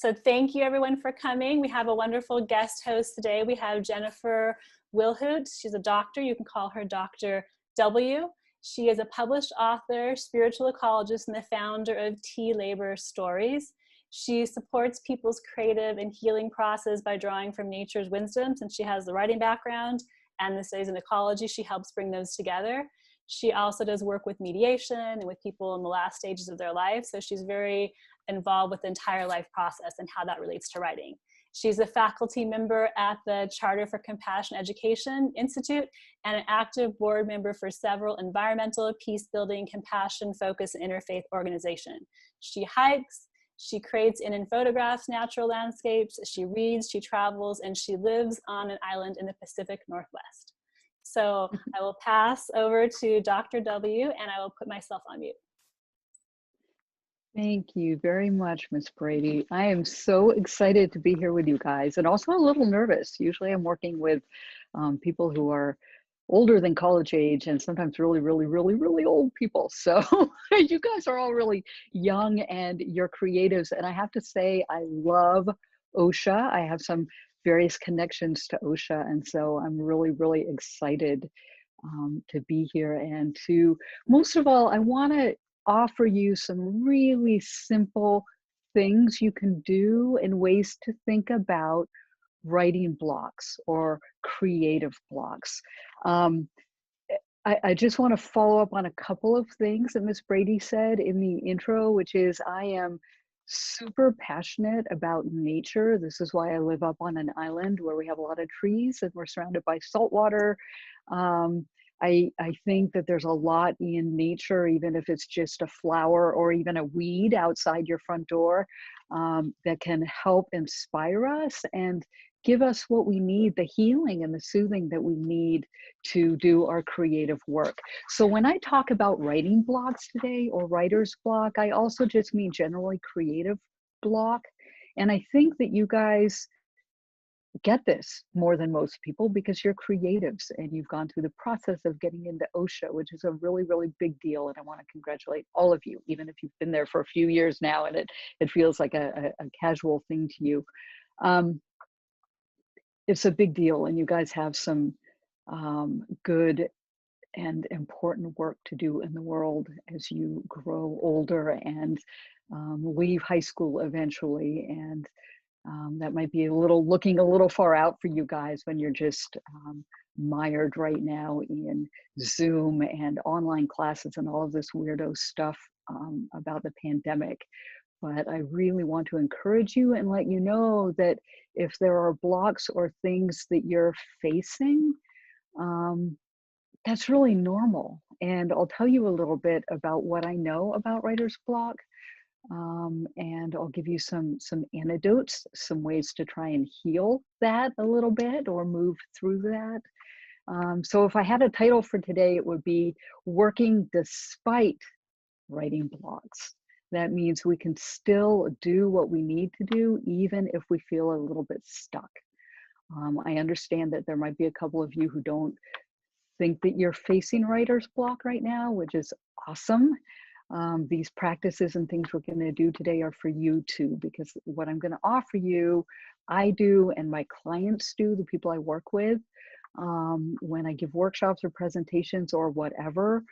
So thank you everyone for coming. We have a wonderful guest host today. We have Jennifer Wilhoit. She's a doctor. You can call her Dr. W. She is a published author, spiritual ecologist, and the founder of Tea Labor Stories. She supports people's creative and healing process by drawing from nature's wisdom. Since she has the writing background and the studies in ecology, she helps bring those together. She also does work with mediation and with people in the last stages of their life. So she's very involved with the entire life process and how that relates to writing. She's a faculty member at the Charter for Compassion Education Institute and an active board member for several environmental, peace-building, compassion-focused interfaith organizations. She hikes, she creates and photographs natural landscapes, she reads, she travels, and she lives on an island in the Pacific Northwest. So I will pass over to Dr. W, and I will put myself on mute. Thank you very much, Miss Brady. I am so excited to be here with you guys, and also a little nervous. Usually I'm working with people who are older than college age, and sometimes really old people. So you guys are all really young and you're creatives. And I have to say, I love OSHA. I have some various connections to OSHA. And so I'm really excited to be here. And to, most of all, I want to offer you some really simple things you can do and ways to think about writing blocks or creative blocks. I just want to follow up on a couple of things that Miss Brady said in the intro, which is I am super passionate about nature. This is why I live up on an island where we have a lot of trees and we're surrounded by salt water. I think that there's a lot in nature, even if it's just a flower or even a weed outside your front door, that can help inspire us and give us what we need, the healing and the soothing that we need to do our creative work. So when I talk about writing blocks today or writer's block, I also just mean generally creative block. And I think that you guys get this more than most people because you're creatives and you've gone through the process of getting into OSHA, which is a really big deal. And I want to congratulate all of you, even if you've been there for a few years now and it feels like a casual thing to you. It's a big deal, and you guys have some good and important work to do in the world as you grow older and leave high school eventually. And that might be looking a little far out for you guys when you're just mired right now in Zoom and online classes and all of this weirdo stuff about the pandemic. But I really want to encourage you and let you know that if there are blocks or things that you're facing, that's really normal. And I'll tell you a little bit about what I know about writer's block. And I'll give you some antidotes, some ways to try and heal that a little bit or move through that. So if I had a title for today, it would be Working Despite Writing Blocks. That means we can still do what we need to do, even if we feel a little bit stuck. I understand that there might be a couple of you who don't think that you're facing writer's block right now, which is awesome. These practices and things we're going to do today are for you too, because what I'm going to offer you, I do and my clients do, the people I work with, when I give workshops or presentations or whatever,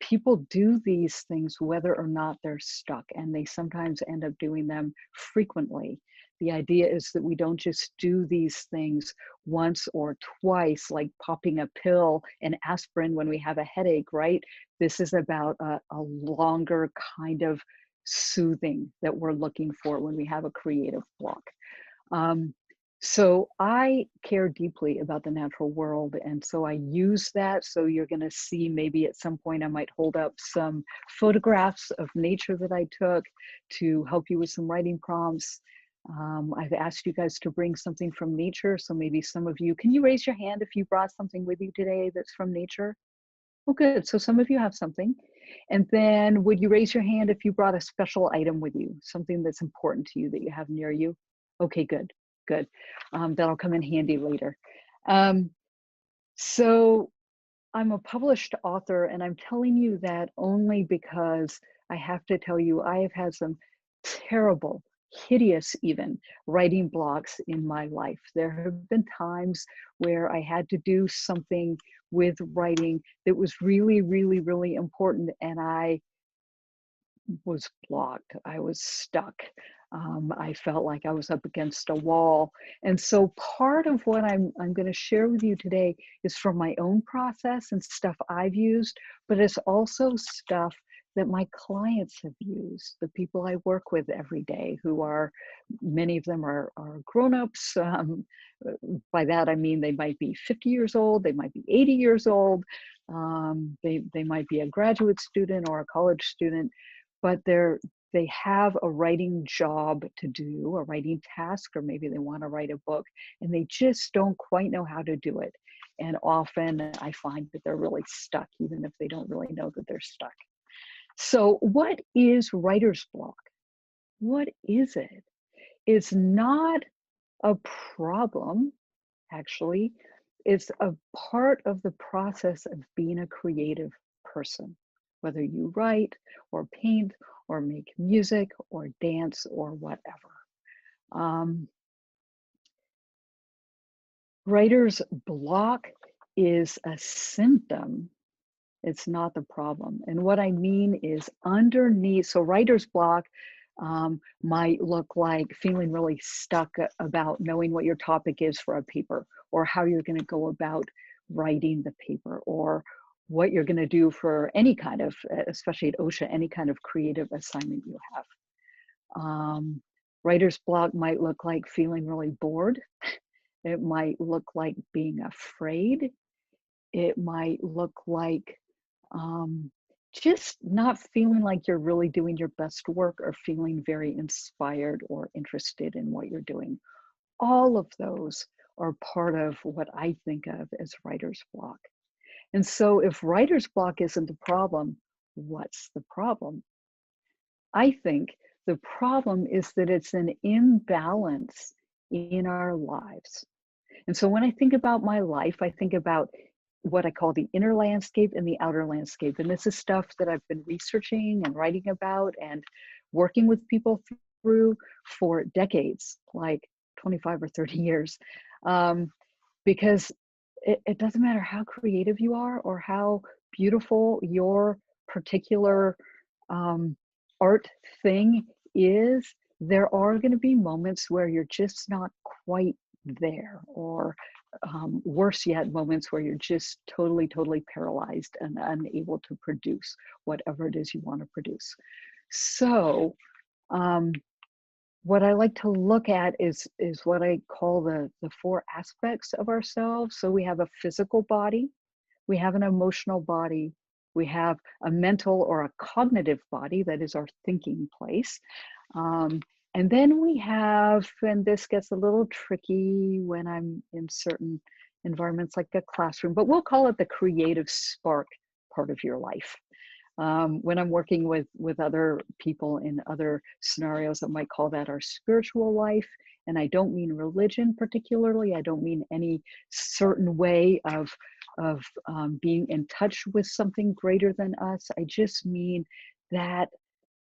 people do these things whether or not they're stuck, and they sometimes end up doing them frequently. The idea is that we don't just do these things once or twice, like popping a pill, an aspirin when we have a headache, right? This is about a longer kind of soothing that we're looking for when we have a creative block. So I care deeply about the natural world, and so I use that. So you're going to see maybe at some point I might hold up some photographs of nature that I took to help you with some writing prompts. I've asked you guys to bring something from nature, so maybe some of you, can you raise your hand if you brought something with you today that's from nature? Oh, good. So some of you have something. And then would you raise your hand if you brought a special item with you, something that's important to you that you have near you? Okay, good. That'll come in handy later. So I'm a published author, and I'm telling you that only because I have to tell you I have had some terrible hideous even writing blocks in my life. There have been times where I had to do something with writing that was really, really, really important, and I was blocked. I was stuck. I felt like I was up against a wall. And so part of what I'm going to share with you today is from my own process and stuff I've used, but it's also stuff that my clients have used, the people I work with every day, who are, many of them are grown-ups. By that I mean they might be 50 years old, they might be 80 years old, they might be a graduate student or a college student, but they have a writing job to do, a writing task, or maybe they want to write a book and they just don't quite know how to do it. And often I find that they're really stuck, even if they don't really know that they're stuck. So what is writer's block? What is it? It's not a problem, actually. It's a part of the process of being a creative person, whether you write or paint or make music or dance or whatever. Writer's block is a symptom. It's not the problem. And what I mean is underneath, so writer's block might look like feeling really stuck about knowing what your topic is for a paper, or how you're going to go about writing the paper, or what you're going to do for any kind of, especially at OCSA, any kind of creative assignment you have. Writer's block might look like feeling really bored. It might look like being afraid. It might look like just not feeling like you're really doing your best work, or feeling very inspired or interested in what you're doing. All of those are part of what I think of as writer's block. And so if writer's block isn't the problem, what's the problem? I think the problem is that it's an imbalance in our lives. And so when I think about my life, I think about what I call the inner landscape and the outer landscape. And this is stuff that I've been researching and writing about and working with people through for decades, like 25 or 30 years. Because it doesn't matter how creative you are or how beautiful your particular art thing is, there are going to be moments where you're just not quite there, or worse yet, moments where you're just totally, totally paralyzed and unable to produce whatever it is you want to produce. So what I like to look at is what I call the four aspects of ourselves. So we have a physical body, we have an emotional body, we have a mental or a cognitive body, that is our thinking place. And then we have, and this gets a little tricky when I'm in certain environments like a classroom, but we'll call it the creative spark part of your life. When I'm working with other people in other scenarios, I might call that our spiritual life. And I don't mean religion particularly. I don't mean any certain way of being in touch with something greater than us. I just mean that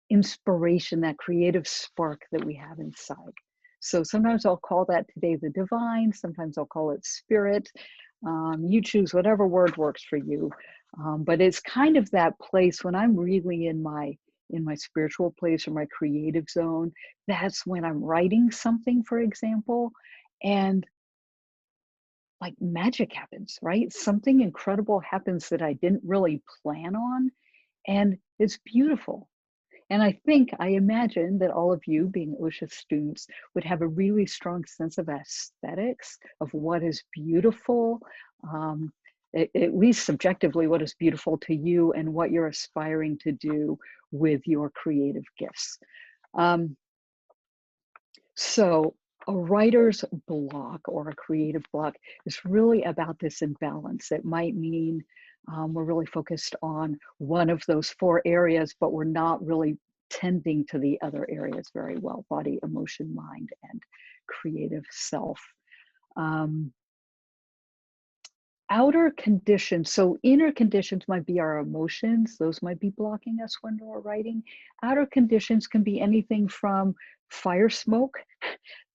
inspiration, that creative spark that we have inside. So sometimes I'll call that today the divine, sometimes I'll call it spirit. You choose whatever word works for you. But it's kind of that place when I'm really in my spiritual place or my creative zone. That's when I'm writing something, for example, and like magic happens, right? Something incredible happens that I didn't really plan on, and it's beautiful. And I imagine that all of you, being OCSA students, would have a really strong sense of aesthetics, of what is beautiful, at least subjectively, what is beautiful to you and what you're aspiring to do with your creative gifts. So a writer's block or a creative block is really about this imbalance. It might mean we're really focused on one of those four areas, but we're not really tending to the other areas very well: body, emotion, mind, and creative self. Outer conditions, so inner conditions might be our emotions, those might be blocking us when we're writing. Outer conditions can be anything from fire smoke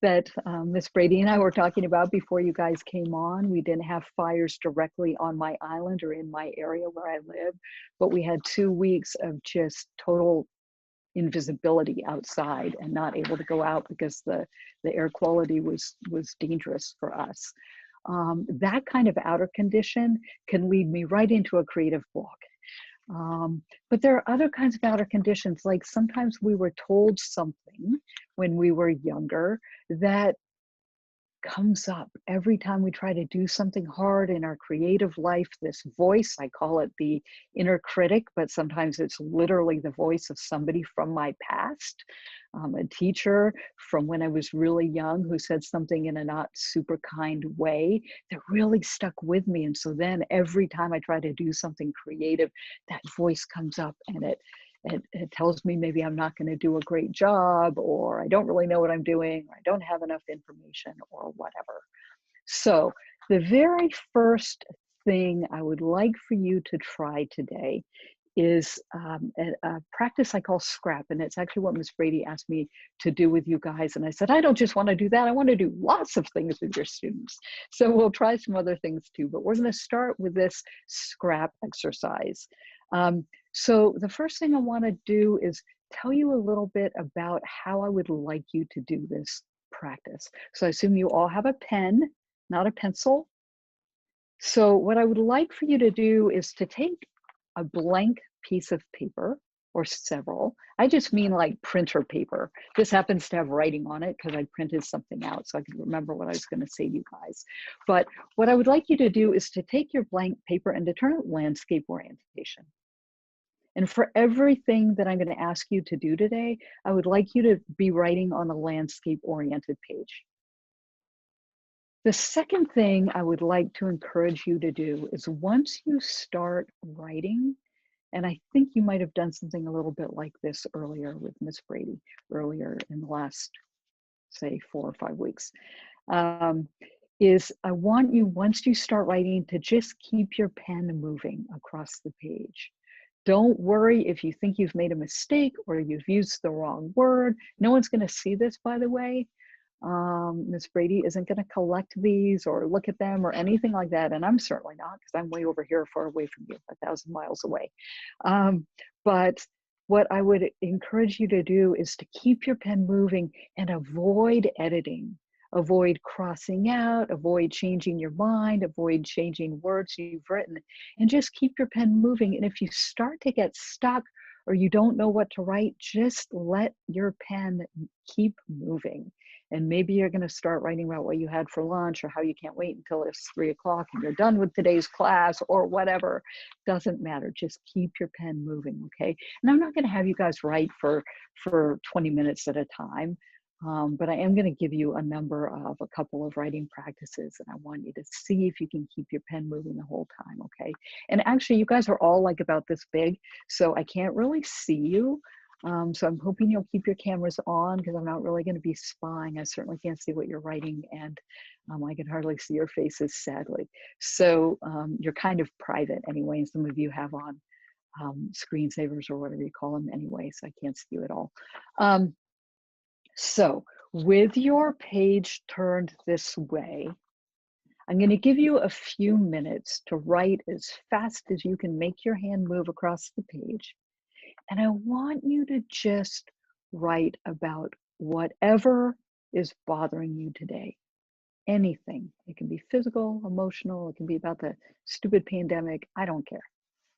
that Miss Brady and I were talking about before you guys came on. We didn't have fires directly on my island or in my area where I live, but we had 2 weeks of just total invisibility outside and not able to go out because the air quality was dangerous for us. That kind of outer condition can lead me right into a creative block. But there are other kinds of outer conditions, like sometimes we were told something when we were younger that comes up every time we try to do something hard in our creative life. This voice, I call it the inner critic, but sometimes it's literally the voice of somebody from my past, a teacher from when I was really young who said something in a not super kind way that really stuck with me. And so then every time I try to do something creative, that voice comes up and it tells me maybe I'm not going to do a great job, or I don't really know what I'm doing, or I don't have enough information, or whatever. So, the very first thing I would like for you to try today is a practice I call scrap. And it's actually what Miss Brady asked me to do with you guys. And I said, I don't just want to do that. I want to do lots of things with your students. So we'll try some other things too. But we're going to start with this scrap exercise. So the first thing I want to do is tell you a little bit about how I would like you to do this practice. So I assume you all have a pen, not a pencil. So what I would like for you to do is to take a blank piece of paper or several. I just mean like printer paper. This happens to have writing on it because I printed something out so I could remember what I was going to say to you guys. But what I would like you to do is to take your blank paper and to turn it landscape orientation. And for everything that I'm going to ask you to do today, I would like you to be writing on a landscape oriented page. The second thing I would like to encourage you to do is once you start writing, and I think you might have done something a little bit like this earlier with Miss Brady, earlier in the last, say, 4 or 5 weeks, is I want you, once you start writing, to just keep your pen moving across the page. Don't worry if you think you've made a mistake or you've used the wrong word. No one's going to see this, by the way. Miss Brady isn't going to collect these or look at them or anything like that. And I'm certainly not, because I'm way over here, far away from you, 1,000 miles away. But what I would encourage you to do is to keep your pen moving and avoid editing. Avoid crossing out, avoid changing your mind, avoid changing words you've written, and just keep your pen moving. And if you start to get stuck or you don't know what to write, just let your pen keep moving. And maybe you're going to start writing about what you had for lunch or how you can't wait until it's 3 o'clock and you're done with today's class or whatever. Doesn't matter. Just keep your pen moving, okay? And I'm not going to have you guys write for 20 minutes at a time. But I am going to give you a number of a couple of writing practices, and I want you to see if you can keep your pen moving the whole time, okay? And actually, you guys are all like about this big, so I can't really see you. So I'm hoping you'll keep your cameras on because I'm not really going to be spying. I certainly can't see what you're writing, and I can hardly see your faces, sadly. So you're kind of private anyway, and some of you have on screensavers or whatever you call them anyway, so I can't see you at all. So with your page turned this way, I'm going to give you a few minutes to write as fast as you can make your hand move across the page. And I want you to just write about whatever is bothering you today. Anything. It can be physical, emotional, it can be about the stupid pandemic. I don't care.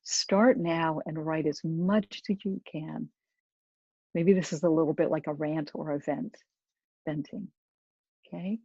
Start now and write as much as you can. Maybe this is a little bit like a rant or a venting. Okay.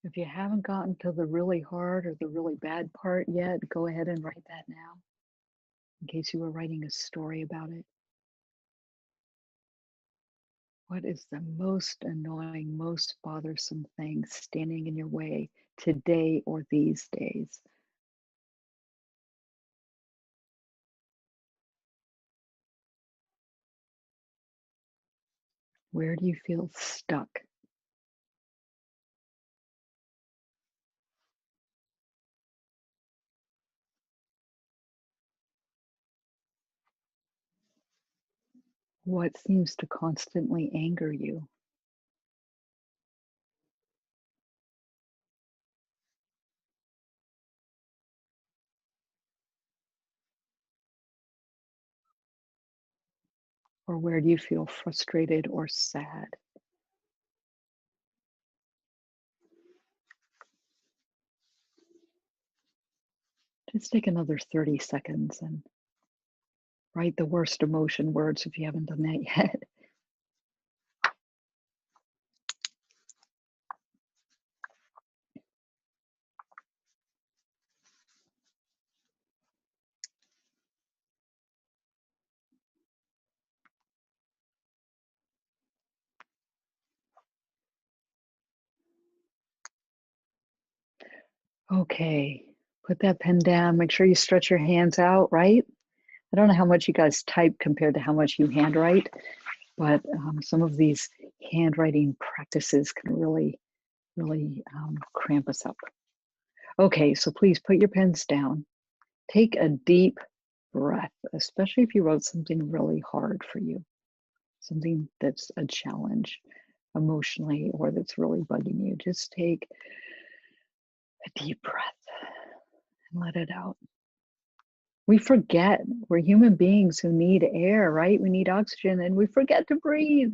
If you haven't gotten to the really hard or the really bad part yet, go ahead and write that now, in case you were writing a story about it. What is the most annoying, most bothersome thing standing in your way today or these days? Where do you feel stuck? What seems to constantly anger you? Or where do you feel frustrated or sad? Just take another 30 seconds and write the worst emotion words if you haven't done that yet. Okay, put that pen down. Make sure you stretch your hands out, right? I don't know how much you guys type compared to how much you handwrite, but some of these handwriting practices can really cramp us up. Okay, so please put your pens down. Take a deep breath, especially if you wrote something really hard for you, something that's a challenge emotionally or that's really bugging you. Just take a deep breath and let it out. We forget we're human beings who need air, right? We need oxygen and we forget to breathe.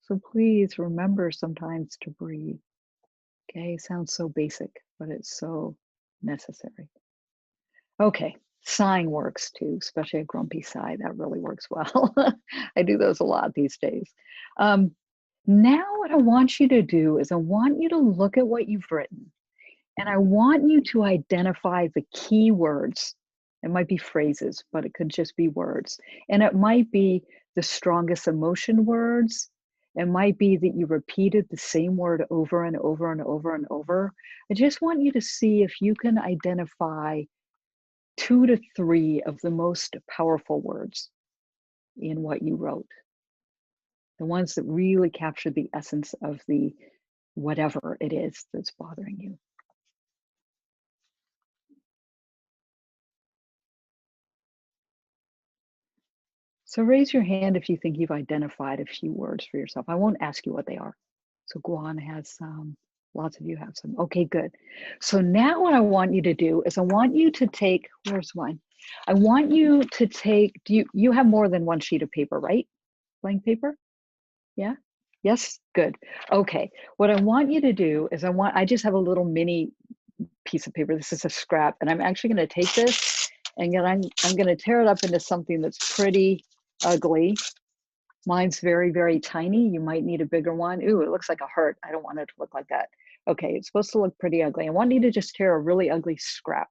So please remember sometimes to breathe. Okay, sounds so basic, but it's so necessary. Okay, sighing works too, especially a grumpy sigh. That really works well. I do those a lot these days. Um, Now, what I want you to do is I want you to look at what you've written and I want you to identify the key words. It might be phrases, but it could just be words. And it might be the strongest emotion words. It might be that you repeated the same word over and over and over and over. I just want you to see if you can identify 2 to 3 of the most powerful words in what you wrote, the ones that really capture the essence of the whatever it is that's bothering you. So raise your hand if you think you've identified a few words for yourself. I won't ask you what they are. So Guan has some, lots of you have some. Okay, good. So now what I want you to do is I want you to take, where's one? I want you to take, you have more than one sheet of paper, right? Blank paper? Yeah? Yes? Good. Okay. What I want you to do is I just have a little mini piece of paper. This is a scrap, and I'm actually going to take this and then I'm going to tear it up into something that's pretty ugly. Mine's very, very tiny. You might need a bigger one. Ooh, it looks like a heart. I don't want it to look like that. Okay, it's supposed to look pretty ugly. I want you to just tear a really ugly scrap.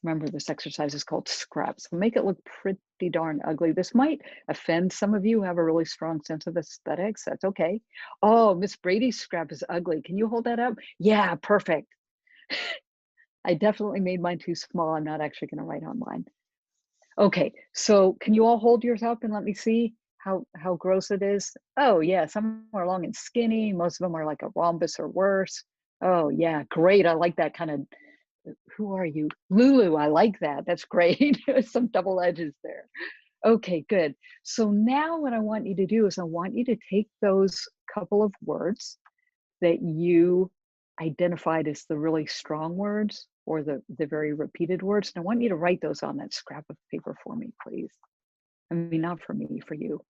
Remember, this exercise is called scraps. So make it look pretty darn ugly. This might offend some of you who have a really strong sense of aesthetics. That's okay. Oh, Miss Brady's scrap is ugly. Can you hold that up? Yeah, perfect. I definitely made mine too small. I'm not actually going to write on mine. Okay, so can you all hold yours up and let me see how gross it is? Oh yeah, some are long and skinny. Most of them are like a rhombus or worse. Oh yeah, great. I like that kind of. Who are you? Lulu, I like that. That's great. There's some double edges there. Okay, good. So now what I want you to do is I want you to take those couple of words that you identified as the really strong words or the very repeated words, and I want you to write those on that scrap of paper for me, please. I mean, not for me, for you.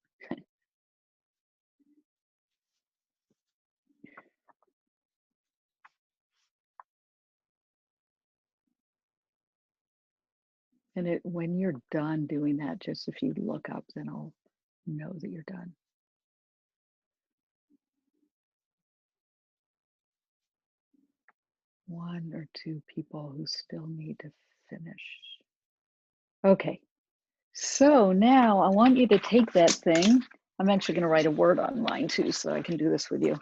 And when you're done doing that, just if you look up, then I'll know that you're done. one or two people who still need to finish. Okay, so now I want you to take that thing. I'm actually going to write a word on mine too, so I can do this with you.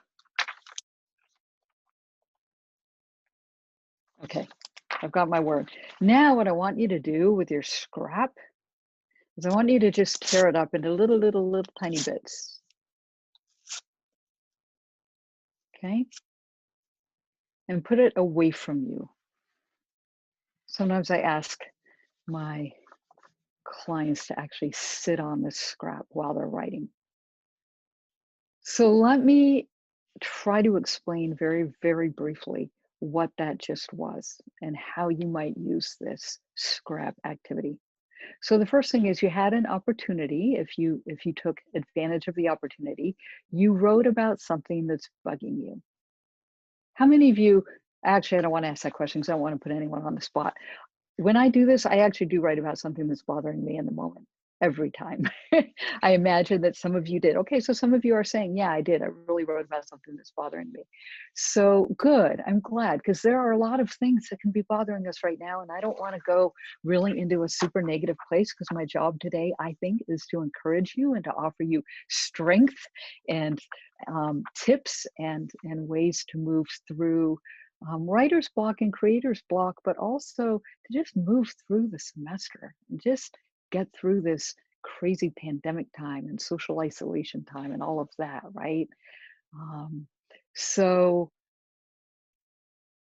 Okay, I've got my word. Now what I want you to do with your scrap is I want you to just tear it up into little tiny bits. Okay? And put it away from you. Sometimes I ask my clients to actually sit on this scrap while they're writing. So let me try to explain very briefly what that just was and how you might use this scrap activity. So the first thing is you had an opportunity. If you took advantage of the opportunity, you wrote about something that's bugging you. How many of you, actually, I don't want to ask that question because I don't want to put anyone on the spot. When I do this, I actually do write about something that's bothering me in the moment every time. I imagine that some of you did. Okay, so some of you are saying, yeah, I did. I really wrote about something that's bothering me. So good. I'm glad, because there are a lot of things that can be bothering us right now. And I don't want to go really into a super negative place, because my job today, I think, is to encourage you and to offer you strength and tips and ways to move through writer's block and creator's block, but also to just move through the semester and just get through this crazy pandemic time and social isolation time and all of that, right? Um, so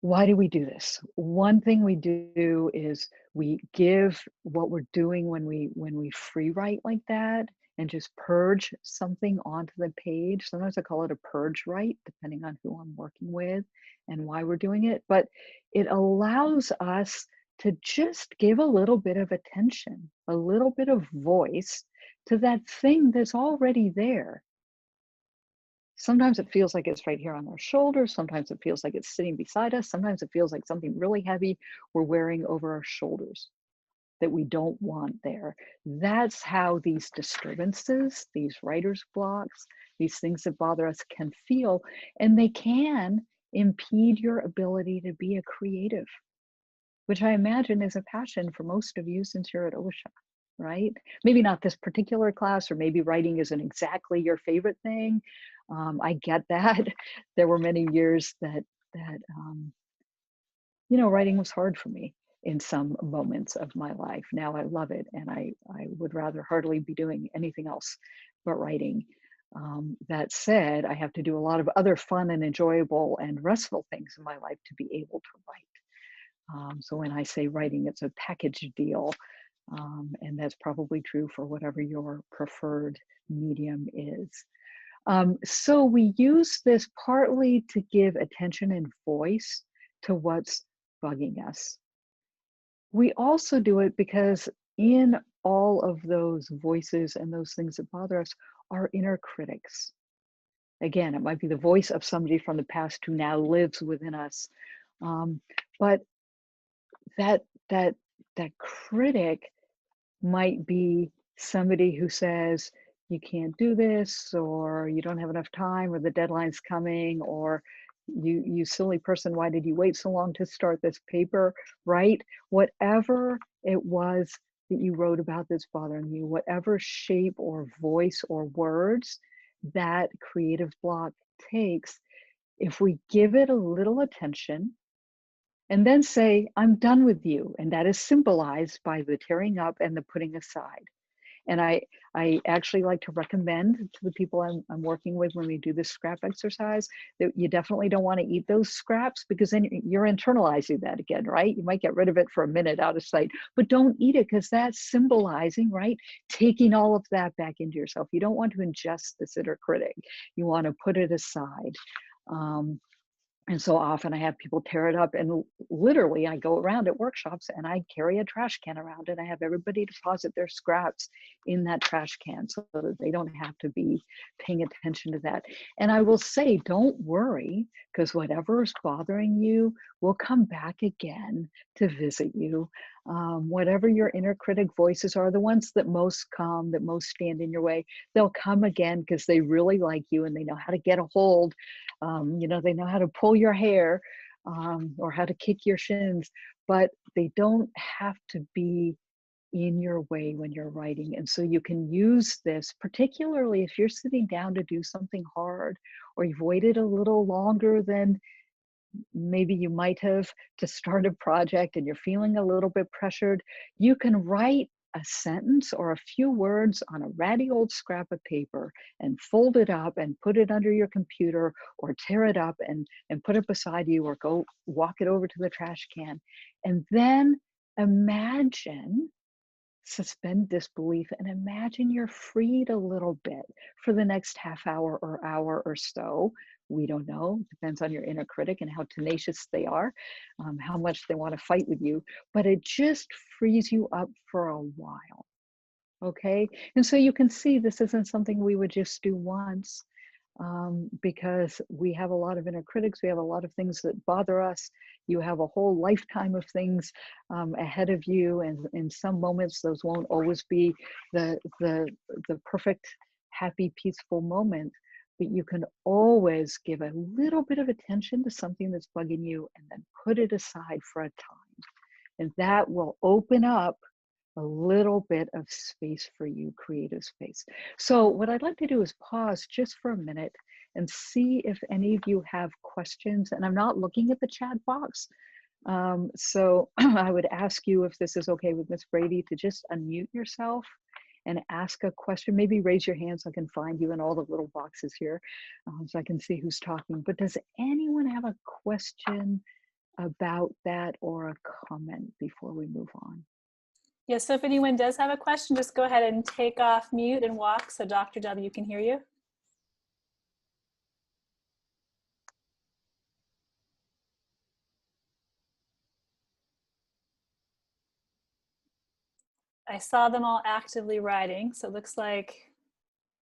why do we do this? One thing we do is we give what we're doing when we free write like that and just purge something onto the page. Sometimes I call it a purge write, depending on who I'm working with and why we're doing it. But it allows us to just give a little bit of attention, a little bit of voice to that thing that's already there. Sometimes it feels like it's right here on our shoulders. Sometimes it feels like it's sitting beside us. Sometimes it feels like something really heavy we're wearing over our shoulders that we don't want there. That's how these disturbances, these writer's blocks, these things that bother us can feel, and they can impede your ability to be a creative, which I imagine is a passion for most of you since you're at OSHA, right? Maybe not this particular class, or maybe writing isn't exactly your favorite thing. I get that. There were many years that you know, writing was hard for me in some moments of my life. Now I love it, and I would rather hardly be doing anything else but writing. That said, I have to do a lot of other fun and enjoyable and restful things in my life to be able to write. So when I say writing, it's a package deal. And that's probably true for whatever your preferred medium is. So we use this partly to give attention and voice to what's bugging us. We also do it because in all of those voices and those things that bother us are inner critics. Again, it might be the voice of somebody from the past who now lives within us. But that that that critic might be somebody who says you can't do this, or you don't have enough time, or the deadline's coming, or you silly person, why did you wait so long to start this paper, right? Whatever it was that you wrote about that's bothering you, whatever shape or voice or words that creative block takes, if we give it a little attention and then say, I'm done with you. And that is symbolized by the tearing up and the putting aside. And I actually like to recommend to the people I'm working with when we do this scrap exercise that you definitely don't want to eat those scraps, because then you're internalizing that again, right? You might get rid of it for a minute out of sight, but don't eat it, because that's symbolizing, right? Taking all of that back into yourself. You don't want to ingest this inner critic. You want to put it aside. And so often I have people tear it up, and literally I go around at workshops and I carry a trash can around, and I have everybody deposit their scraps in that trash can so that they don't have to be paying attention to that. And I will say, don't worry, because whatever is bothering you will come back again to visit you. Whatever your inner critic voices are, the ones that most come, that most stand in your way, they'll come again because they really like you and they know how to get a hold. You know, they know how to pull your hair. or how to kick your shins, but they don't have to be in your way when you're writing. And so you can use this, particularly if you're sitting down to do something hard, or you've waited a little longer than maybe you might have to start a project and you're feeling a little bit pressured. You can write a sentence or a few words on a ratty old scrap of paper and fold it up and put it under your computer, or tear it up and put it beside you, or go walk it over to the trash can. And then imagine, suspend disbelief and imagine you're freed a little bit for the next half hour or hour or so. We don't know, depends on your inner critic and how tenacious they are, how much they want to fight with you, but it just frees you up for a while. Okay, and so you can see this isn't something we would just do once, because we have a lot of inner critics, we have a lot of things that bother us. You have a whole lifetime of things ahead of you, and in some moments those won't always be the perfect, happy, peaceful moment. But you can always give a little bit of attention to something that's bugging you, and then put it aside for a time, and that will open up a little bit of space for you, creative space. So what I'd like to do is pause just for a minute and see if any of you have questions. And I'm not looking at the chat box. So I would ask you, if this is okay with Miss Brady, to just unmute yourself and ask a question. Maybe raise your hand so I can find you in all the little boxes here, so I can see who's talking. But does anyone have a question about that, or a comment before we move on? Yes, so if anyone does have a question, just go ahead and take off mute and walk so Dr. W can hear you. I saw them all actively writing, so it looks like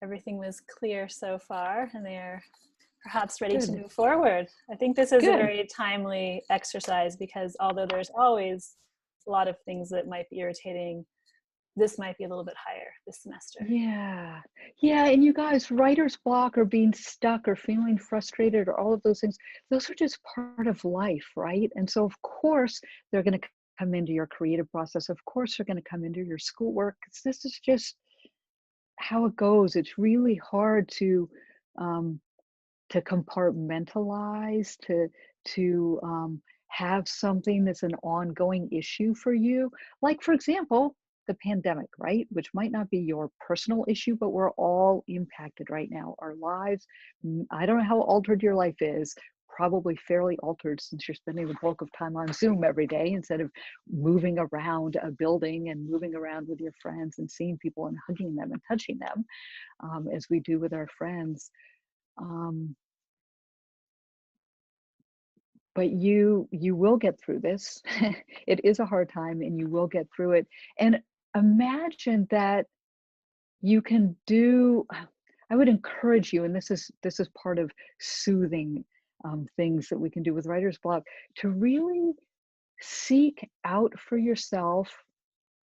everything was clear so far, and they're perhaps ready to Good. move forward. I think this is a Good. very timely exercise, because although there's always a lot of things that might be irritating, this might be a little bit higher this semester. Yeah. Yeah. And you guys, writer's block, or being stuck, or feeling frustrated, or all of those things, those are just part of life, right? And so, of course, they're going to come into your creative process. Of course, they're going to come into your schoolwork, because this is just how it goes. It's really hard um, to compartmentalize, to have something that's an ongoing issue for you. Like, for example, the pandemic, right? Which might not be your personal issue, but we're all impacted right now. Our lives, I don't know how altered your life is, probably fairly altered, since you're spending the bulk of time on Zoom every day instead of moving around a building and moving around with your friends and seeing people and hugging them and touching them, as we do with our friends. Um, but you will get through this. It is a hard time, and you will get through it. And imagine that you can do, I would encourage you, and this is part of soothing things that we can do with writer's block, to really seek out for yourself,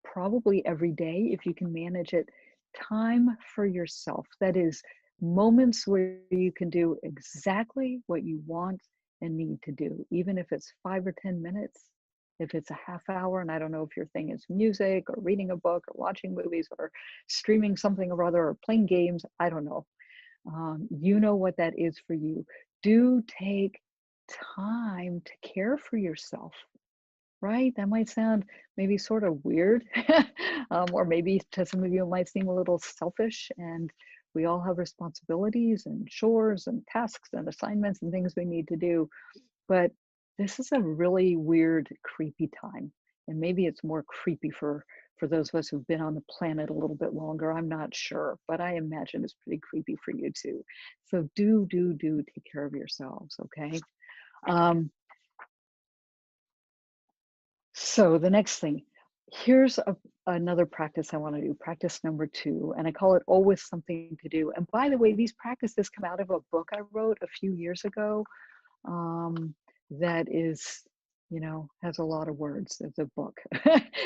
probably every day if you can manage it, time for yourself. That is, moments where you can do exactly what you want and need to do, even if it's 5 or 10 minutes, if it's a half hour. And I don't know if your thing is music, or reading a book, or watching movies, or streaming something or other, or playing games. I don't know. You know what that is for you. Do take time to care for yourself. Right? That might sound maybe sort of weird, or maybe to some of you it might seem a little selfish. And we all have responsibilities and chores and tasks and assignments and things we need to do. But this is a really weird, creepy time. And maybe it's more creepy for those of us who've been on the planet a little bit longer. I'm not sure, but I imagine it's pretty creepy for you too. So do take care of yourselves, okay? So the next thing, here's another practice I want to do, practice number 2, and I call it always something to do. And by the way, these practices come out of a book I wrote a few years ago, that is you know, has a lot of words. It's a book.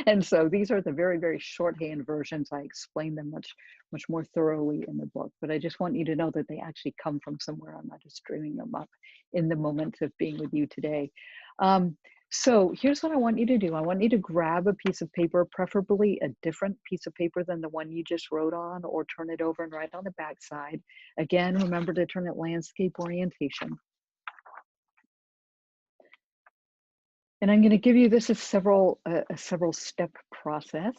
And so these are the very, very shorthand versions. I explain them much more thoroughly in the book. But I just want you to know that they actually come from somewhere. I'm not just dreaming them up in the moment of being with you today. Um, so here's what I want you to do. I want you to grab a piece of paper, preferably a different piece of paper than the one you just wrote on, or turn it over and write on the back side. Again, remember to turn it landscape orientation. And I'm going to give you this as a several step process.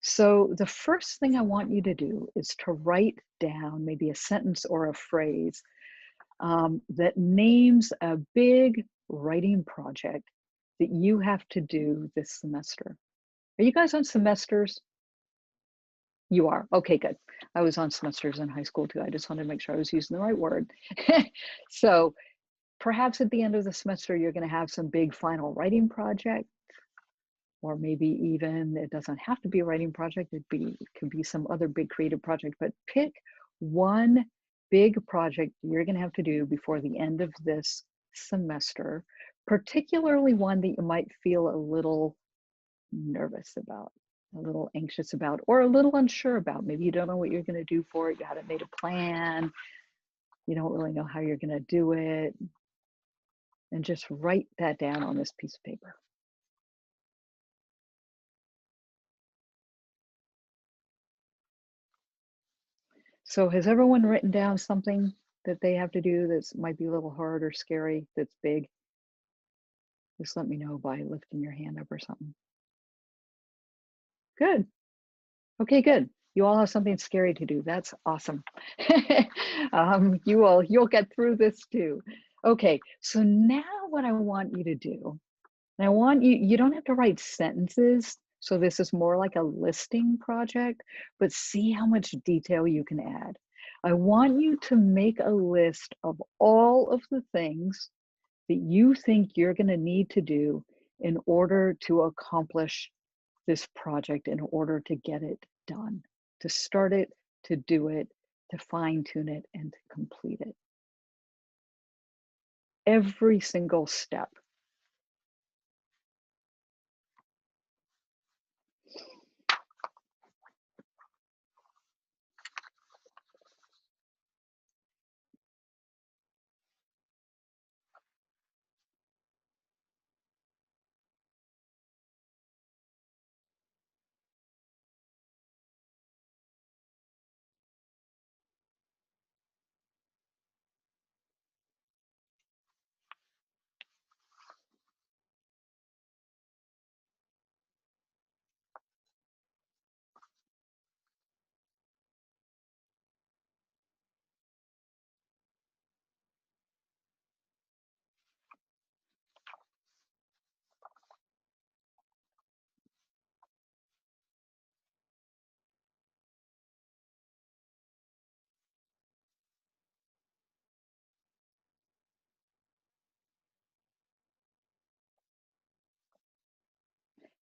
So the first thing I want you to do is to write down maybe a sentence or a phrase that names a big writing project that you have to do this semester. Are you guys on semesters? You are. Okay, good. I was on semesters in high school too. I just wanted to make sure I was using the right word. So perhaps at the end of the semester, you're going to have some big final writing project, or maybe even it doesn't have to be a writing project. It could be some other big creative project, but pick one big project you're going to have to do before the end of this semester, particularly one that you might feel a little nervous about, a little anxious about, or a little unsure about. Maybe you don't know what you're going to do for it. You haven't made a plan. You don't really know how you're going to do it. And just write that down on this piece of paper. So has everyone written down something that they have to do that might be a little hard or scary, that's big? Just let me know by lifting your hand up or something. Good. Okay, good. You all have something scary to do. That's awesome. You'll get through this too. Okay, so now what I want you to do, and I want you don't have to write sentences. So this is more like a listing project, but see how much detail you can add. I want you to make a list of all of the things that you think you're going to need to do in order to accomplish this project, in order to get it done, to start it, to do it, to fine tune it, and to complete it. Every single step.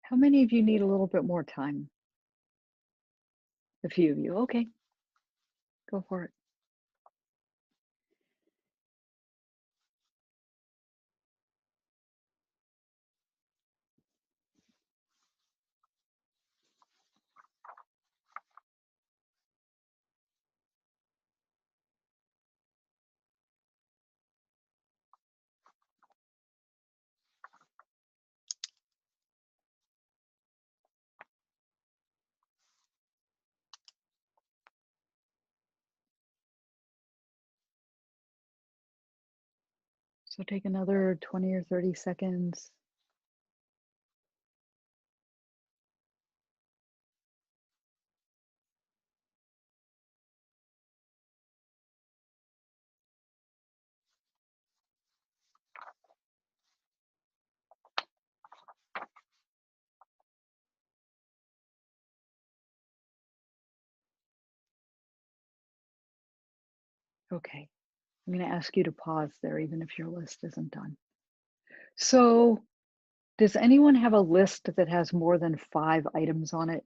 How many of you need a little bit more time? A few of you. Okay, go for it. So take another 20 or 30 seconds. Okay, I'm going to ask you to pause there, even if your list isn't done. So, does anyone have a list that has more than 5 items on it?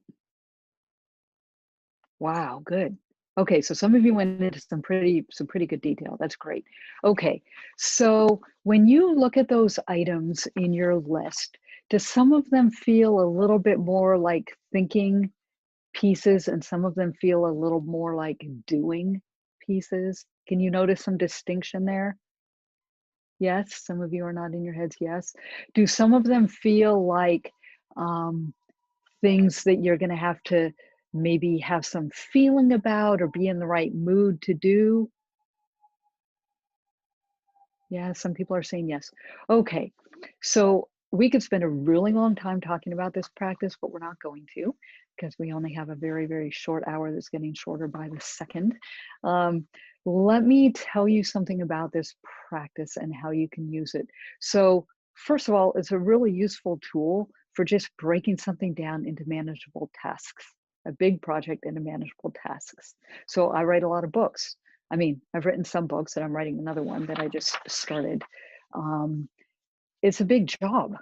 Wow, good. Okay, so some of you went into some pretty good detail. That's great. Okay, so when you look at those items in your list, do some of them feel a little bit more like thinking pieces and some of them feel a little more like doing pieces? Can you notice some distinction there? Yes, some of you are nodding your heads, yes. Do some of them feel like um, things that you're going to have to maybe have some feeling about or be in the right mood to do? Yeah, some people are saying yes. Okay, so we could spend a really long time talking about this practice, but we're not going to because we only have a very short hour that's getting shorter by the second. Um, Let me tell you something about this practice and how you can use it. So, first of all, it's a really useful tool for just breaking something down into manageable tasks, a big project into manageable tasks. So, I write a lot of books. I mean, I've written some books and I'm writing another one that I just started. Um, it's a big job,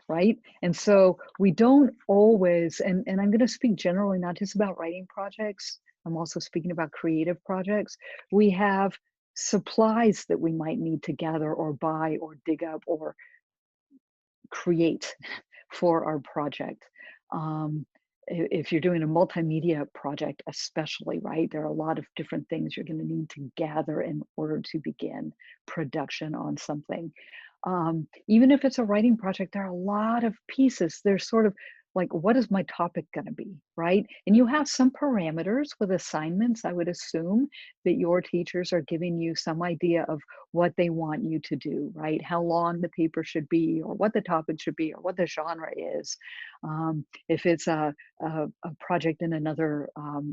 right? And so we don't always, and I'm going to speak generally, not just about writing projects. I'm also speaking about creative projects. We have supplies that we might need to gather or buy or dig up or create for our project. Um, if you're doing a multimedia project, especially, right, there are a lot of different things you're going to need to gather in order to begin production on something. Even if it's a writing project, there are a lot of pieces. There's sort of like, what is my topic going to be, right? And you have some parameters with assignments. I would assume that your teachers are giving you some idea of what they want you to do, right? How long the paper should be, or what the topic should be, or what the genre is. If it's a project in another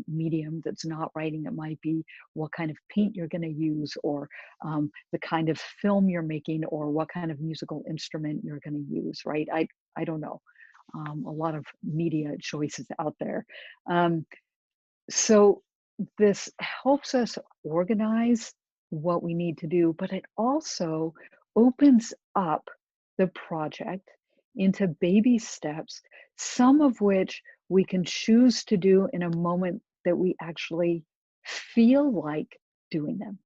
medium that's not writing, it might be what kind of paint you're going to use, or the kind of film you're making, or what kind of musical instrument you're going to use, right? I don't know. A lot of media choices out there. Um, so this helps us organize what we need to do, but it also opens up the project into baby steps, some of which we can choose to do in a moment that we actually feel like doing them.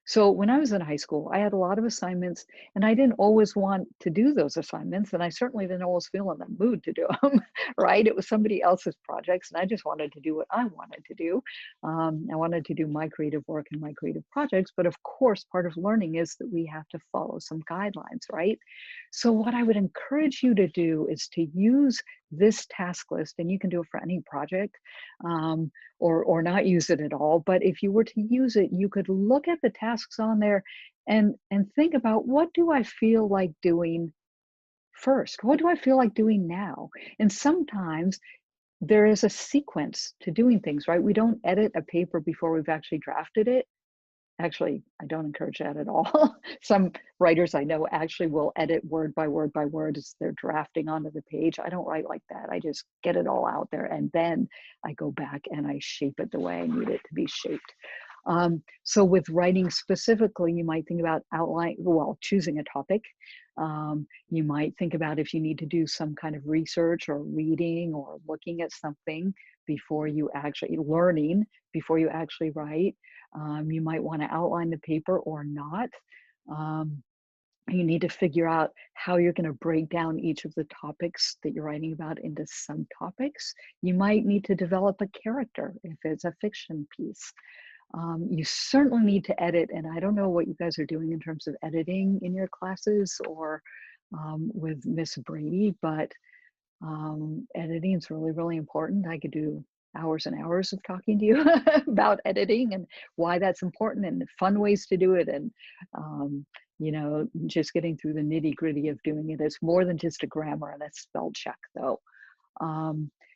So when I was in high school, I had a lot of assignments and I didn't always want to do those assignments. And I certainly didn't always feel in the mood to do them, right? It was somebody else's projects and I just wanted to do what I wanted to do. I wanted to do my creative work and my creative projects. But of course, part of learning is that we have to follow some guidelines, right? So what I would encourage you to do is to use this task list, and you can do it for any project. Or not use it at all. But if you were to use it, you could look at the tasks on there and think about, what do I feel like doing first? What do I feel like doing now? And sometimes there is a sequence to doing things, right? We don't edit a paper before we've actually drafted it. Actually, I don't encourage that at all. Some writers I know actually will edit word by word by word as they're drafting onto the page. I don't write like that. I just get it all out there and then I go back and I shape it the way I need it to be shaped. So with writing specifically, you might think about choosing a topic. You might think about if you need to do some kind of research or reading or looking at something before you actually before you actually write. You might want to outline the paper or not. Um, you need to figure out how you're going to break down each of the topics that you're writing about into subtopics. You might need to develop a character if it's a fiction piece. You certainly need to edit, and I don't know what you guys are doing in terms of editing in your classes or with Miss Brady, but editing is really important. I could do hours and hours of talking to you about editing and why that's important and the fun ways to do it, and just getting through the nitty-gritty of doing it. It's more than just a grammar and a spell check, though.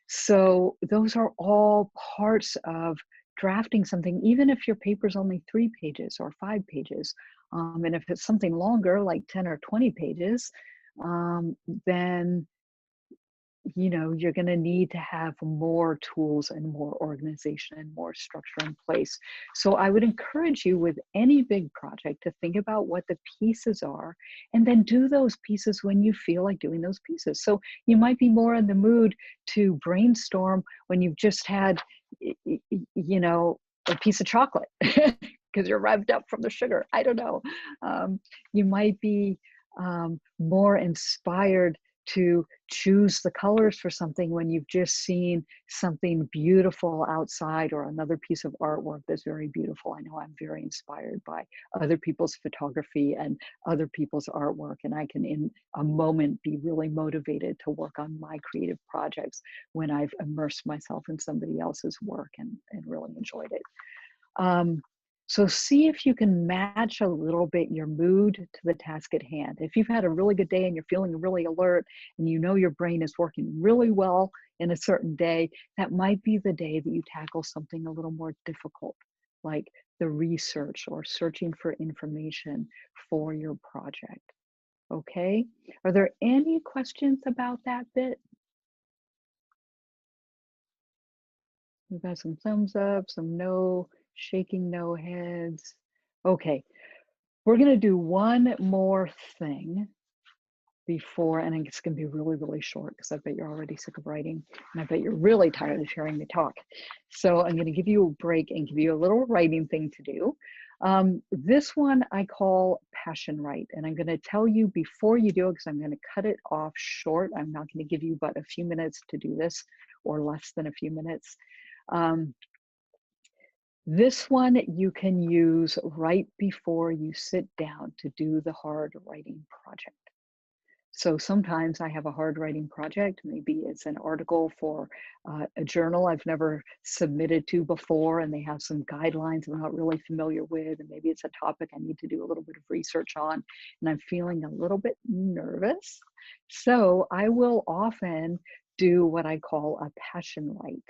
So those are all parts of drafting something, even if your paper's only 3 pages or 5 pages. And if it's something longer, like 10 or 20 pages, then you're going to need to have more tools and more organization and more structure in place. So I would encourage you with any big project to think about what the pieces are and then do those pieces when you feel like doing those pieces. So you might be more in the mood to brainstorm when you've just had a piece of chocolate because you're revved up from the sugar. I don't know. You might be more inspired to choose the colors for something when you've just seen something beautiful outside, or another piece of artwork that's very beautiful. I know I'm very inspired by other people's photography and other people's artwork, and I can in a moment be really motivated to work on my creative projects when I've immersed myself in somebody else's work and really enjoyed it. So see if you can match a little bit your mood to the task at hand. If you've had a really good day and you're feeling really alert and you know your brain is working really well in a certain day, that might be the day that you tackle something a little more difficult, like the research or searching for information for your project. Okay? Are there any questions about that bit? We've got some thumbs up, some no, shaking no heads. Okay, we're gonna do one more thing before, and it's gonna be really, really short because I bet you're already sick of writing, and I bet you're really tired of hearing me talk. So I'm gonna give you a break and give you a little writing thing to do. This one I call passion write, and I'm gonna tell you before you do it, because I'm gonna cut it off short. I'm not gonna give you but a few minutes to do this, or less than a few minutes. This one you can use right before you sit down to do the hard writing project. So sometimes I have a hard writing project. Maybe it's an article for a journal I've never submitted to before, and they have some guidelines I'm not really familiar with. And maybe it's a topic I need to do a little bit of research on, and I'm feeling a little bit nervous. So I will often do what I call a passion write.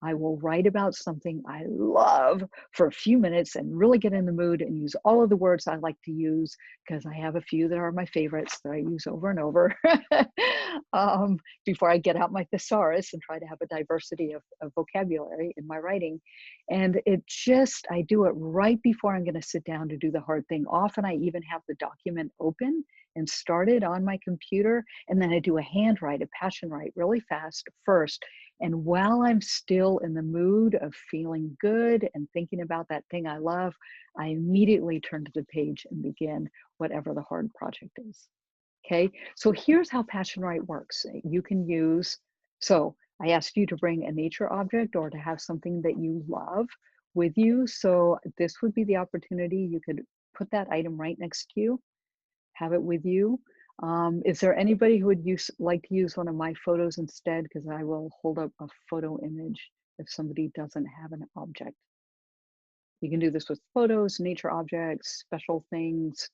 I will write about something I love for a few minutes and really get in the mood and use all of the words I like to use, because I have a few that are my favorites that I use over and over before I get out my thesaurus and try to have a diversity of vocabulary in my writing. And I do it right before I'm going to sit down to do the hard thing. Often I even have the document open and started on my computer, and then I do a handwrite, a passion write really fast first. And while I'm still in the mood of feeling good and thinking about that thing I love, I immediately turn to the page and begin whatever the hard project is. Okay, so here's how passion write works. You can use, so I asked you to bring a nature object or to have something that you love with you. So this would be the opportunity. You could put that item right next to you, have it with you. Is there anybody who would like to use one of my photos instead? Because I will hold up a photo image if somebody doesn't have an object. You can do this with photos, nature objects, special things,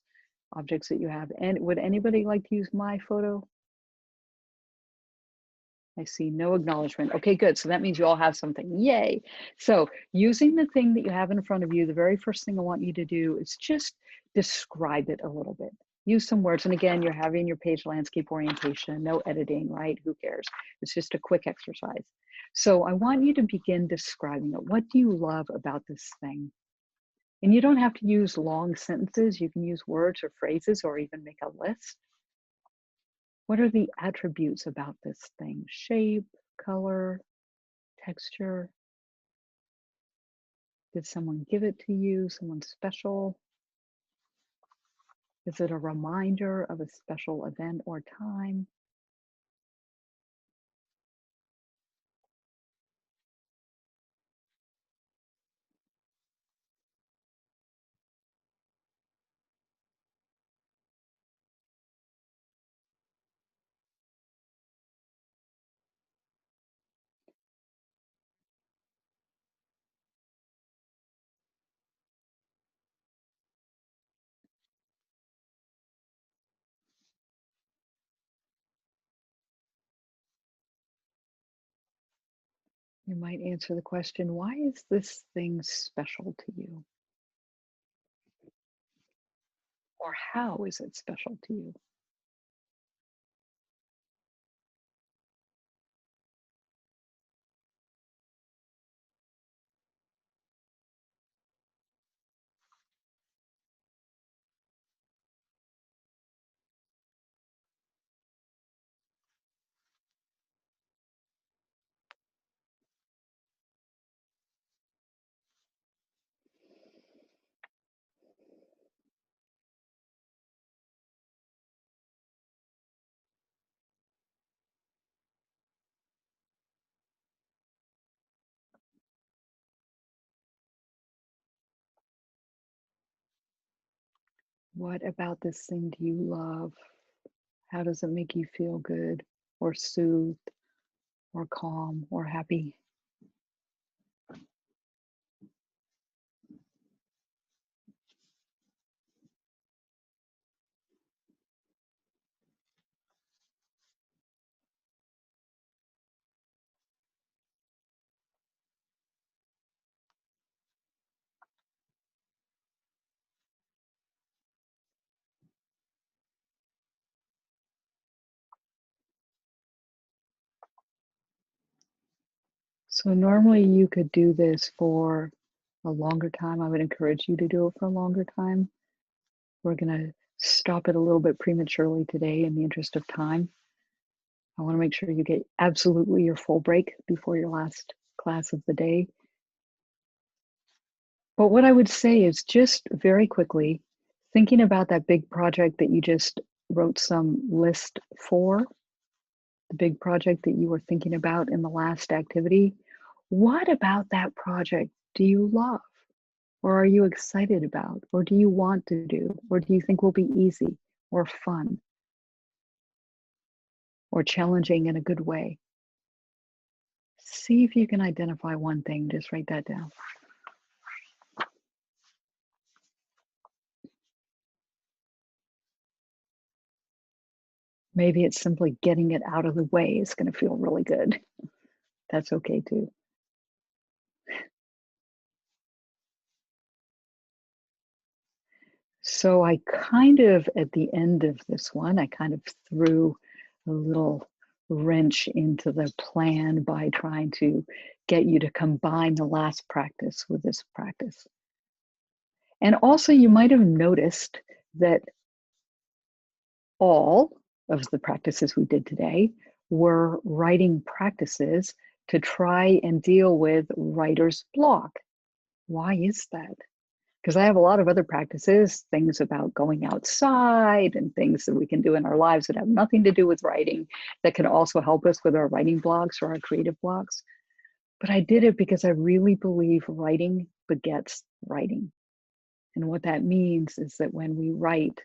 objects that you have. And would anybody like to use my photo? I see no acknowledgement. Okay, good. So that means you all have something. Yay. So using the thing that you have in front of you, the very first thing I want you to do is just describe it a little bit. Use some words. And again, you're having your page landscape orientation, no editing, right? Who cares? It's just a quick exercise. So I want you to begin describing it. What do you love about this thing? And you don't have to use long sentences. You can use words or phrases or even make a list. What are the attributes about this thing? Shape, color, texture? Did someone give it to you? Someone special? Is it a reminder of a special event or time? You might answer the question, why is this thing special to you? Or how is it special to you? What about this thing do you love? How does it make you feel good or soothed or calm or happy? So normally you could do this for a longer time. I would encourage you to do it for a longer time. We're going to stop it a little bit prematurely today in the interest of time. I want to make sure you get absolutely your full break before your last class of the day. But what I would say is just very quickly, thinking about that big project that you just wrote some list for, the big project that you were thinking about in the last activity. What about that project do you love? Or are you excited about? Or do you want to do? Or do you think will be easy or fun or challenging in a good way? See if you can identify one thing. Just write that down. Maybe it's simply getting it out of the way is going to feel really good. That's okay too. So I kind of, at the end of this one, I kind of threw a little wrench into the plan by trying to get you to combine the last practice with this practice. And also you might have noticed that all of the practices we did today were writing practices to try and deal with writer's block. Why is that? Because I have a lot of other practices, things about going outside and things that we can do in our lives that have nothing to do with writing that can also help us with our writing blocks or our creative blocks. But I did it because I really believe writing begets writing. And what that means is that when we write,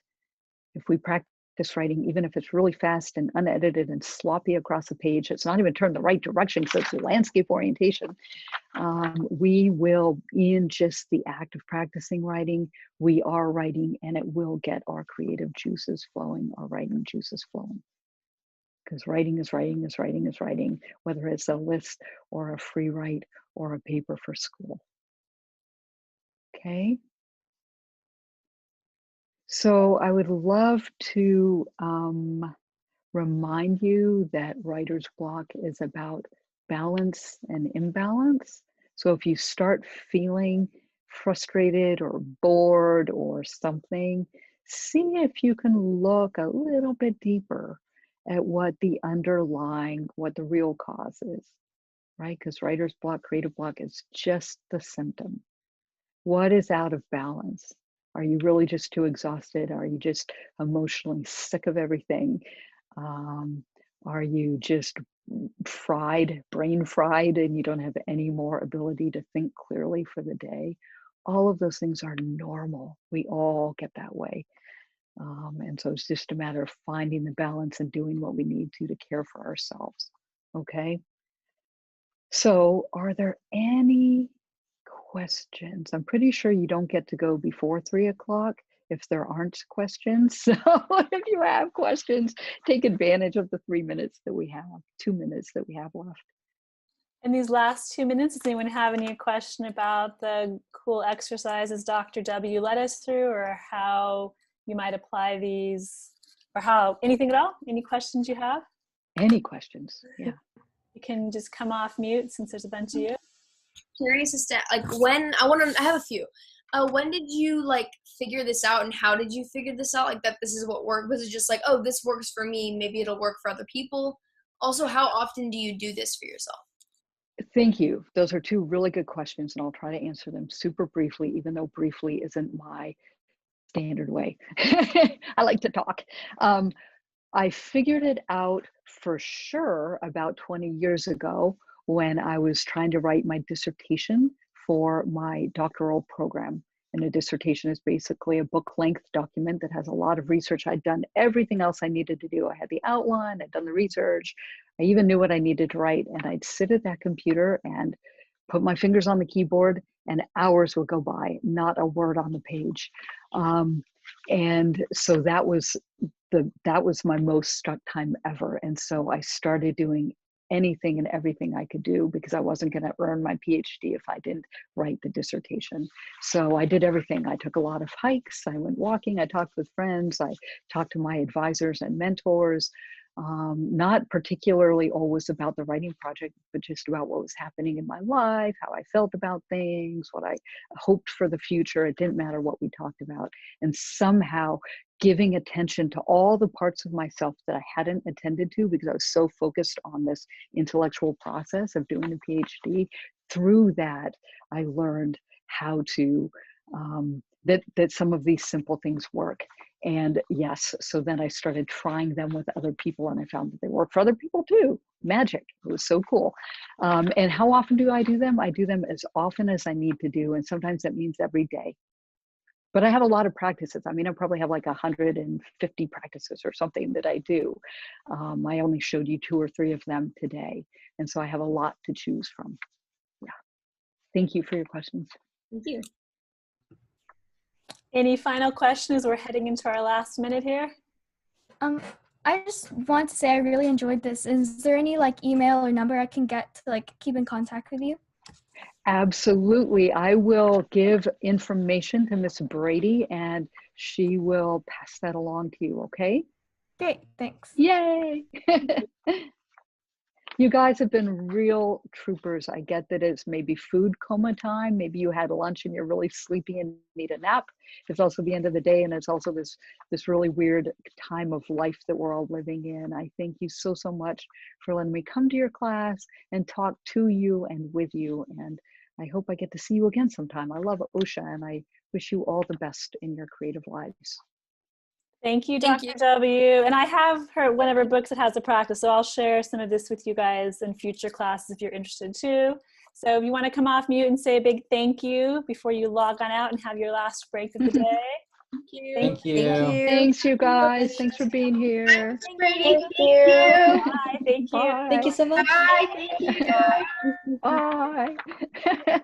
if we practice writing, even if it's really fast and unedited and sloppy across the page, it's not even turned the right direction because it's landscape orientation. We will, in just the act of practicing writing, we are writing and it will get our creative juices flowing, our writing juices flowing. Because writing is writing is writing is writing, whether it's a list or a free write or a paper for school. Okay. So I would love to remind you that writer's block is about balance and imbalance. So if you start feeling frustrated or bored or something, see if you can look a little bit deeper at what the underlying, what the real cause is, right? Because writer's block, creative block is just the symptom. What is out of balance? Are you really just too exhausted? Are you just emotionally sick of everything? Are you just fried, brain fried, and you don't have any more ability to think clearly for the day? All of those things are normal. We all get that way. And so it's just a matter of finding the balance and doing what we need to care for ourselves. Okay. So, are there any questions? I'm pretty sure you don't get to go before 3 o'clock if there aren't questions. So if you have questions, take advantage of the 3 minutes that we have, 2 minutes that we have left. In these last 2 minutes, does anyone have any question about the cool exercises Dr. W led us through, or how you might apply these, or how, anything at all? Any questions you have? Any questions? Yeah. You can just come off mute since there's a bunch of you. Curious as to I have a few. When did you figure this out, and how did you figure this out? That this is what worked? Was it just oh, this works for me, maybe it'll work for other people? Also, how often do you do this for yourself? Thank you. Those are two really good questions, and I'll try to answer them super briefly, even though briefly isn't my standard way. I like to talk. I figured it out for sure about 20 years ago when I was trying to write my dissertation for my doctoral program. And a dissertation is basically a book-length document that has a lot of research. I'd done everything else I needed to do. I had the outline, I'd done the research, I even knew what I needed to write. And I'd sit at that computer and put my fingers on the keyboard, and hours would go by, not a word on the page. And so that was my most stuck time ever. And so I started doing anything and everything I could do, because I wasn't going to earn my PhD if I didn't write the dissertation. So I did everything. I took a lot of hikes, I went walking, I talked with friends, I talked to my advisors and mentors, not particularly always about the writing project, but just about what was happening in my life, how I felt about things, what I hoped for the future. It didn't matter what we talked about. And somehow giving attention to all the parts of myself that I hadn't attended to, because I was so focused on this intellectual process of doing a PhD. Through that, I learned how to, that some of these simple things work. And yes, so then I started trying them with other people, and I found that they work for other people too. Magic. It was so cool. And how often do I do them? I do them as often as I need to do. And sometimes that means every day. But I have a lot of practices. I mean, I probably have like 150 practices or something that I do. I only showed you 2 or 3 of them today. And so I have a lot to choose from. Yeah. Thank you for your questions. Thank you. Any final questions? We're heading into our last minute here. I just want to say I really enjoyed this. Is there any like email or number I can get to like keep in contact with you? Absolutely. I will give information to Miss Brady, and she will pass that along to you, okay? Great, thanks. Yay! You guys have been real troopers. I get that it's maybe food coma time. Maybe you had lunch and you're really sleepy and need a nap. It's also the end of the day, and it's also this really weird time of life that we're all living in. I thank you so much for letting me come to your class and talk to you and with you. And I hope I get to see you again sometime. I love OSHA, and I wish you all the best in your creative lives. Thank you, Thank Dr. you. W. And I have one of her books that has a practice, so I'll share some of this with you guys in future classes if you're interested too. So if you want to come off mute and say a big thank you before you log on out and have your last break of the day. Thank you. Thank you. Thank you. Thanks, you guys. Thanks for being here. Thank Bye. Thank you. Bye. Thank you so much. Bye. Thank you. Bye.